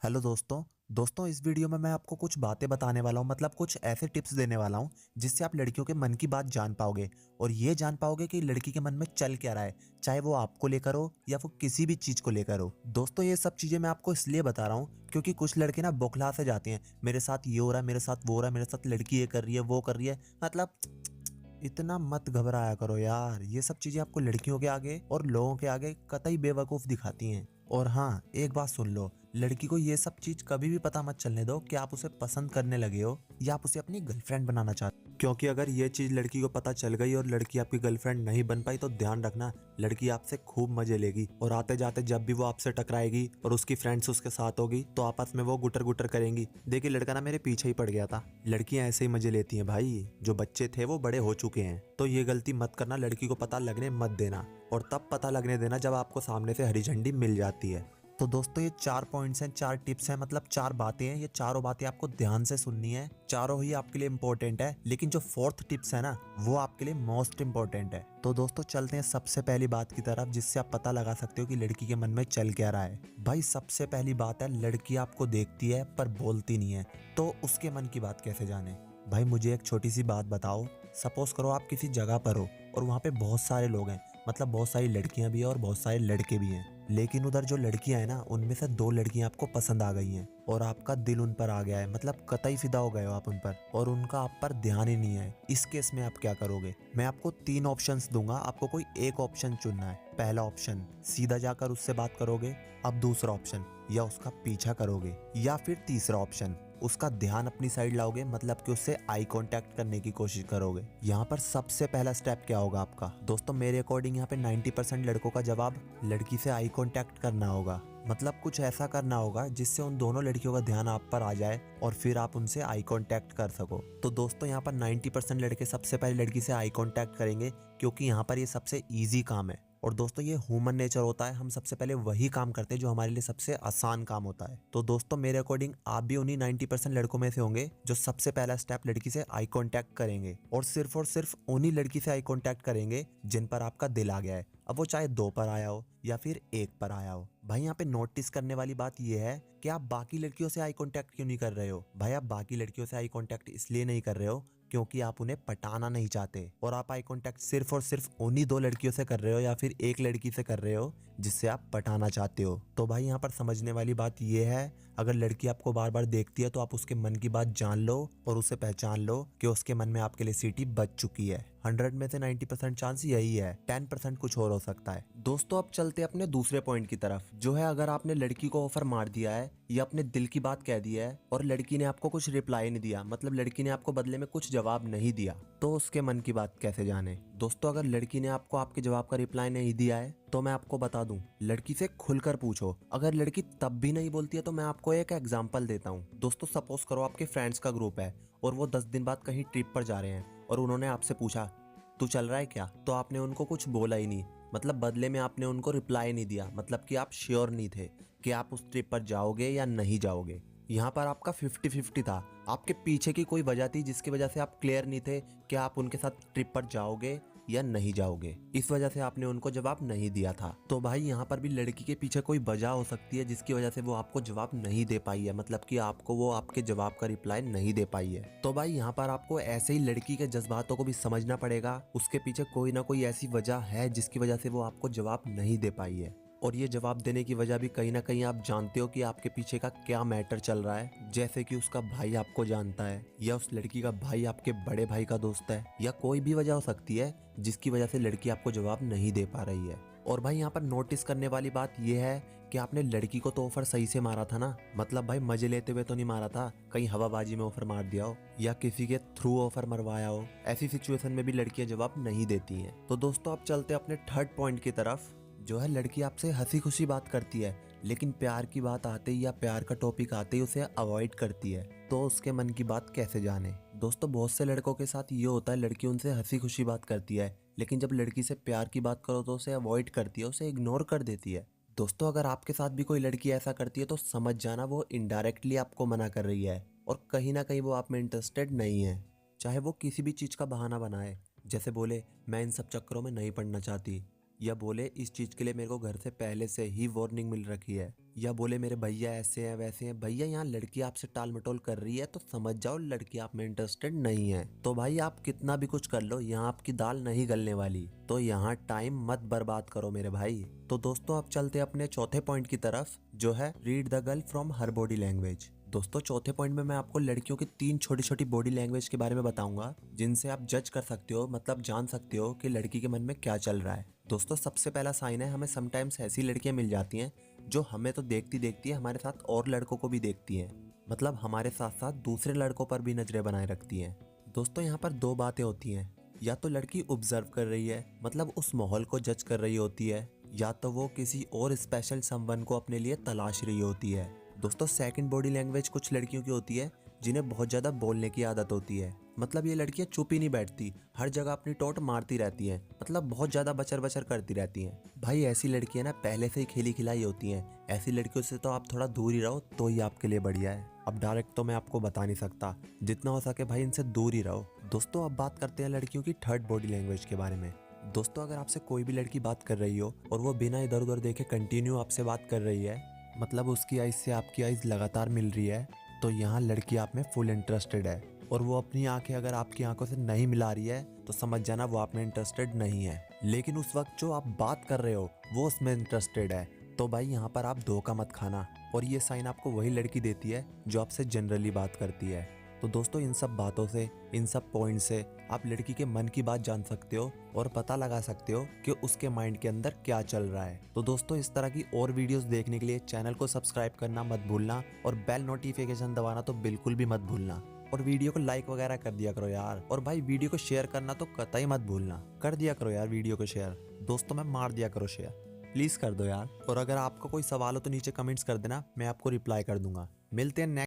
Hello दोस्तों इस video में मैं आपको कुछ बातें बताने वाला हूँ, मतलब कुछ ऐसे टिप्स देने वाला हूँ जिससे आप लड़कियों के मन की बात जान पाओगे और ये जान पाओगे कि लड़की के मन में चल क्या रहा है, चाहे वो आपको लेकर हो या वो किसी भी चीज को लेकर हो। दोस्तों ये सब चीजें मैं आपको इसलिए बता रहा हूँ क्योंकि कुछ लड़के ना बौखला से जाते हैं, मेरे साथ ये हो रहा है, मेरे साथ वो हो रहा है, मेरे साथ लड़की ये कर रही है, वो कर रही है। मतलब इतना मत घबराया करो यार, ये सब चीजें आपको लड़कियों के आगे और लोगों के आगे कतई बेवकूफ दिखाती हैं। और हाँ, एक बात सुन लो, लड़की को ये सब चीज कभी भी पता मत चलने दो कि आप उसे पसंद करने लगे हो या आप उसे अपनी गर्लफ्रेंड बनाना चाहते हो, क्योंकि अगर ये चीज लड़की को पता चल गई और लड़की आपकी गर्लफ्रेंड नहीं बन पाई तो ध्यान रखना, लड़की आपसे खूब मजे लेगी और आते जाते जब भी वो आपसे टकराएगी और उसकी फ्रेंड्स उसके साथ होगी तो आपस में वो गुटर गुटर करेंगी। देखिए लड़का ना मेरे पीछे ही पड़ गया था। लड़कियां ऐसे ही मजे लेती हैं भाई, जो बच्चे थे वो बड़े हो चुके हैं। तो ये गलती मत करना, लड़की को पता लगने मत देना, और तब पता लगने देना जब आपको सामने से हरी झंडी मिल जाती है। तो दोस्तों ये 4 पॉइंट्स हैं, 4 टिप्स हैं, मतलब 4 बातें हैं। ये चारों बातें आपको ध्यान से सुननी है, चारों ही आपके लिए इंपॉर्टेंट है, लेकिन जो 4th टिप्स है ना वो आपके लिए मोस्ट इंपॉर्टेंट है। तो दोस्तों चलते हैं सबसे पहली बात की तरफ, जिससे आप पता लगा सकते हो कि लड़की के मन में चल क्या रहा है। भाई सबसे पहली बात है, लड़की आपको देखती है पर बोलती नहीं है, तो उसके मन की बात कैसे जाने। भाई मुझे एक छोटी सी बात बताओ, सपोज करो आप किसी जगह पर हो और वहाँ पे बहुत सारे लोग हैं, मतलब बहुत सारी लड़कियां भी हैं और बहुत सारे लड़के भी हैं, लेकिन उधर जो लड़कियां हैं ना उनमें से 2 लड़कियां आपको पसंद आ गई हैं और आपका दिल उन पर आ गया है, मतलब कतई फिदा हो गए हो आप उन पर और उनका आप पर ध्यान ही नहीं है। इस केस में आप क्या करोगे? मैं आपको 3 ऑप्शंस दूंगा, आपको कोई एक ऑप्शन चुनना है। पहला ऑप्शन, सीधा जाकर उससे बात करोगे। अब दूसरा ऑप्शन, या उसका पीछा करोगे, या फिर तीसरा ऑप्शन, उसका ध्यान अपनी साइड लाओगे, मतलब कि उससे आई कांटेक्ट करने की कोशिश करोगे। यहाँ पर सबसे पहला स्टेप क्या होगा आपका? दोस्तों मेरे अकॉर्डिंग यहाँ पे 90% लड़कों का जवाब लड़की से आई कांटेक्ट करना होगा, मतलब कुछ ऐसा करना होगा जिससे उन दोनों लड़कियों का ध्यान आप पर आ जाए और फिर आप उनसे आई कांटेक्ट कर सको। तो दोस्तों यहाँ पर 90% लड़के सबसे पहले लड़की से आई कांटेक्ट करेंगे, क्योंकि यहाँ पर ये सबसे ईजी काम है। और दोस्तों ये ह्यूमन नेचर होता है, हम सबसे पहले वही काम करते हैं जो हमारे लिए सबसे आसान काम होता है। तो दोस्तों मेरे अकॉर्डिंग आप भी उन्हीं 90% लड़कों में से होंगे जो सबसे पहला स्टेप लड़की से आई कांटेक्ट करेंगे, और सिर्फ उन्हीं लड़की से आई कांटेक्ट करेंगे जिन पर आपका दिल आ गया है, अब वो चाहे 2 पर आया हो या फिर 1 पर आया हो। भाई यहाँ पे नोटिस करने वाली बात यह है कि आप बाकी लड़कियों से आई कांटेक्ट क्यों नहीं कर रहे हो? भाई आप बाकी लड़कियों से आई कांटेक्ट इसलिए नहीं कर रहे हो क्योंकि आप उन्हें पटाना नहीं चाहते, और आप आई कांटेक्ट सिर्फ और सिर्फ उन्हीं 2 लड़कियों से कर रहे हो या फिर 1 लड़की से कर रहे हो जिससे आप पटाना चाहते हो। तो भाई यहाँ पर समझने वाली बात यह है, अगर लड़की आपको बार बार देखती है तो आप उसके मन की बात जान लो और उसे पहचान लो कि उसके मन में आपके लिए सीटी बच चुकी है। 100 में से 90% चांस यही है, 10% कुछ और हो सकता है। दोस्तों अब चलते अपने दूसरे पॉइंट की तरफ, जो है अगर आपने लड़की को ऑफर मार दिया है या अपने दिल की बात कह दी है और लड़की ने आपको कुछ रिप्लाई नहीं दिया, मतलब लड़की ने आपको बदले में कुछ जवाब नहीं दिया, तो उसके मन की बात कैसे जाने? दोस्तों अगर लड़की ने आपको आपके जवाब का रिप्लाई नहीं दिया है तो मैं आपको बता दूं, लड़की से खुलकर पूछो। अगर लड़की तब भी नहीं बोलती है तो मैं आपको एक एग्जांपल देता हूं। दोस्तों सपोज करो आपके फ्रेंड्स का ग्रुप है और वो 10 दिन बाद कहीं ट्रिप पर जा रहे हैं और उन्होंने आपसे पूछा तू चल रहा है क्या? तो आपने उनको कुछ बोला ही नहीं, मतलब बदले में आपने उनको रिप्लाई नहीं दिया, मतलब कि आप श्योर नहीं थे कि आप उस ट्रिप पर जाओगे या नहीं जाओगे। यहाँ पर आपका 50-50 था, आपके पीछे की कोई वजह थी जिसकी वजह से आप क्लियर नहीं थे कि आप उनके साथ ट्रिप पर जाओगे या नहीं जाओगे, इस वजह से आपने उनको जवाब नहीं दिया था। तो भाई यहाँ पर भी लड़की के पीछे कोई वजह हो सकती है जिसकी वजह से वो आपको जवाब नहीं दे पाई है, मतलब कि आपको वो आपके जवाब का रिप्लाई नहीं दे पाई है। तो भाई यहाँ पर आपको ऐसे ही लड़की के जज्बातों को भी समझना पड़ेगा, उसके पीछे कोई ना कोई ऐसी वजह है जिसकी वजह से वो आपको जवाब नहीं दे पाई है। और ये जवाब देने की वजह भी कहीं ना कहीं आप जानते हो कि आपके पीछे का क्या मैटर चल रहा है, जैसे कि उसका भाई आपको जानता है, या उस लड़की का भाई आपके बड़े भाई का दोस्त है, या कोई भी वजह हो सकती है जिसकी वजह से लड़की आपको जवाब नहीं दे पा रही है। और भाई यहाँ पर नोटिस करने वाली बात यह है कि आपने लड़की को तो ऑफर सही से मारा था ना, मतलब भाई मजे लेते हुए तो नहीं मारा था, कहीं हवाबाजी में ऑफर मार दिया हो या किसी के थ्रू ऑफर मरवाया हो। ऐसी सिचुएशन में भी लड़कियां जवाब नहीं देती हैं। तो दोस्तों अब चलते अपने 3rd पॉइंट की तरफ, जो है लड़की आपसे हंसी खुशी बात करती है लेकिन प्यार की बात आते ही या प्यार का टॉपिक आते ही उसे अवॉइड करती है, तो उसके मन की बात कैसे जाने? दोस्तों बहुत से लड़कों के साथ ये होता है, लड़की उनसे हंसी खुशी बात करती है लेकिन जब लड़की से प्यार की बात करो तो उसे अवॉइड करती है, उसे इग्नोर कर देती है। दोस्तों अगर आपके साथ भी कोई लड़की ऐसा करती है तो समझ जाना वो इनडायरेक्टली आपको मना कर रही है और कहीं ना कहीं वो आप में इंटरेस्टेड नहीं है, चाहे वो किसी भी चीज का बहाना बनाए, जैसे बोले मैं इन सब चक्करों में नहीं पड़ना चाहती, या बोले इस चीज के लिए मेरे को घर से पहले से ही वार्निंग मिल रखी है, या बोले मेरे भैया ऐसे हैं वैसे हैं। भैया यहाँ लड़की आपसे टाल मटोल कर रही है तो समझ जाओ लड़की आप में इंटरेस्टेड नहीं है। तो भाई आप कितना भी कुछ कर लो, यहाँ आपकी दाल नहीं गलने वाली। तो यहाँ टाइम मत बर्बाद करो मेरे भाई। तो दोस्तों अब चलते अपने चौथे पॉइंट की तरफ, जो है read the girl from her body language. दोस्तों चौथे पॉइंट में मैं आपको लड़कियों की 3 छोटी छोटी बॉडी लैंग्वेज के बारे में बताऊंगा, जिनसे आप जज कर सकते हो, मतलब जान सकते हो कि लड़की के मन में क्या चल रहा है। दोस्तों सबसे पहला साइन है, हमें समटाइम्स ऐसी लड़कियां मिल जाती हैं जो हमें तो देखती देखती है, हमारे साथ और लड़कों को भी देखती हैं, मतलब हमारे साथ साथ दूसरे लड़कों पर भी नजरें बनाए रखती हैं। दोस्तों यहाँ पर 2 बातें होती हैं, या तो लड़की ऑब्जर्व कर रही है, मतलब उस माहौल को जज कर रही होती है, या तो वो किसी और स्पेशल समवन को अपने लिए तलाश रही होती है। दोस्तों सेकंड बॉडी लैंग्वेज कुछ लड़कियों की होती है जिन्हें बहुत ज़्यादा बोलने की आदत होती है, मतलब ये लड़कियां चुप ही नहीं बैठती, हर जगह अपनी टोट मारती रहती हैं, मतलब बहुत ज़्यादा बचर बचर करती रहती हैं। भाई ऐसी लड़कियां ना पहले से ही खेली खिलाई होती हैं, ऐसी लड़कियों से तो आप थोड़ा दूर ही रहो तो ही आपके लिए बढ़िया है। अब डायरेक्ट तो मैं आपको बता नहीं सकता, जितना हो सके भाई इनसे दूर ही रहो। दोस्तों अब बात करते हैं लड़कियों की थर्ड बॉडी लैंग्वेज के बारे में। दोस्तों अगर आपसे कोई भी लड़की बात कर रही हो और वो बिना इधर उधर देखे कंटिन्यू आपसे बात कर रही है, मतलब उसकी आइज से आपकी आइज लगातार मिल रही है, तो यहाँ लड़की आप में फुल इंटरेस्टेड है। और वो अपनी आंखें अगर आपकी आंखों से नहीं मिला रही है तो समझ जाना वो आप में इंटरेस्टेड नहीं है। लेकिन उस वक्त जो आप बात कर रहे हो वो उसमें इंटरेस्टेड है, तो भाई यहाँ पर आप धोखा मत खाना। और ये साइन आपको वही लड़की देती है जो आपसे जनरली बात करती है। तो दोस्तों इन सब बातों से, इन सब पॉइंट से आप लड़की के मन की बात जान सकते हो और पता लगा सकते हो कि उसके माइंड के अंदर क्या चल रहा है। तो दोस्तों इस तरह की और वीडियोस देखने के लिए चैनल को सब्सक्राइब करना मत भूलना और बेल नोटिफिकेशन दबाना तो बिल्कुल भी मत भूलना। और वीडियो को लाइक वगैरह कर दिया करो यार। और भाई वीडियो को शेयर करना तो कतई मत भूलना, कर दिया करो यार वीडियो को शेयर। दोस्तों में मार दिया करो शेयर, प्लीज कर दो यार। और अगर आपको कोई सवाल हो तो नीचे कमेंट्स कर देना, मैं आपको रिप्लाई कर दूंगा। मिलते हैं नेक्स्ट